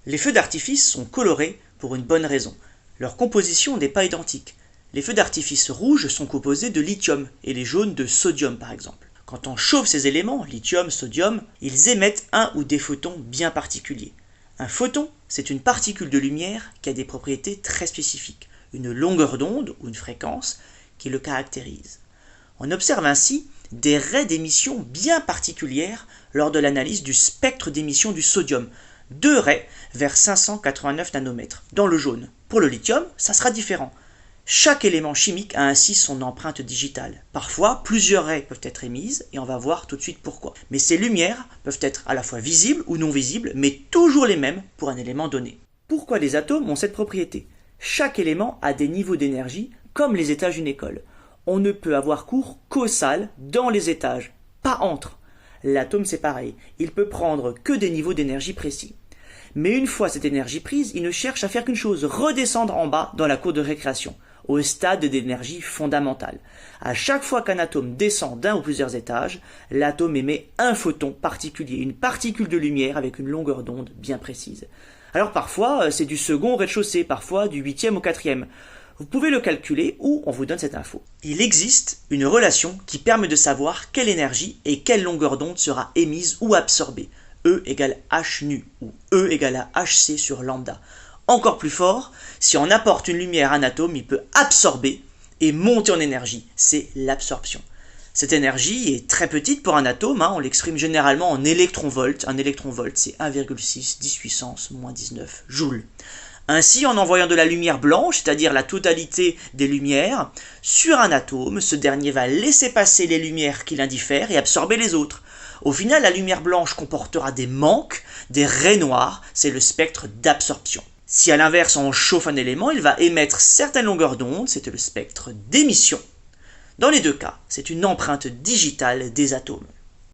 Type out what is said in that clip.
Les feux d'artifice sont colorés pour une bonne raison. Leur composition n'est pas identique. Les feux d'artifice rouges sont composés de lithium et les jaunes de sodium par exemple. Quand on chauffe ces éléments, lithium, sodium, ils émettent un ou des photons bien particuliers. Un photon, c'est une particule de lumière qui a des propriétés très spécifiques, une longueur d'onde ou une fréquence qui le caractérise. On observe ainsi des raies d'émission bien particulières lors de l'analyse du spectre d'émission du sodium, 2 raies vers 589 nanomètres dans le jaune. Pour le lithium, ça sera différent. Chaque élément chimique a ainsi son empreinte digitale. Parfois, plusieurs raies peuvent être émises et on va voir tout de suite pourquoi. Mais ces lumières peuvent être à la fois visibles ou non visibles, mais toujours les mêmes pour un élément donné. Pourquoi les atomes ont cette propriété? Chaque élément a des niveaux d'énergie comme les étages d'une école. On ne peut avoir cours qu'aux salles dans les étages, pas entre. L'atome c'est pareil, il peut prendre que des niveaux d'énergie précis. Mais une fois cette énergie prise, il ne cherche à faire qu'une chose, redescendre en bas dans la cour de récréation, au stade d'énergie fondamentale. À chaque fois qu'un atome descend d'un ou plusieurs étages, l'atome émet un photon particulier, une particule de lumière avec une longueur d'onde bien précise. Alors parfois, c'est du second au rez-de-chaussée, parfois du 8e au 4e. Vous pouvez le calculer ou on vous donne cette info. Il existe une relation qui permet de savoir quelle énergie et quelle longueur d'onde sera émise ou absorbée. E égale h nu ou E égale à hc sur lambda. Encore plus fort, si on apporte une lumière à un atome, il peut absorber et monter en énergie. C'est l'absorption. Cette énergie est très petite pour un atome, on l'exprime généralement en électronvolts. Un électronvolt, c'est 1,6 10 puissance moins 19 joules. Ainsi, en envoyant de la lumière blanche, c'est-à-dire la totalité des lumières, sur un atome, ce dernier va laisser passer les lumières qui l'indiffèrent et absorber les autres. Au final, la lumière blanche comportera des manques, des raies noires, c'est le spectre d'absorption. Si à l'inverse on chauffe un élément, il va émettre certaines longueurs d'onde, c'est le spectre d'émission. Dans les deux cas, c'est une empreinte digitale des atomes.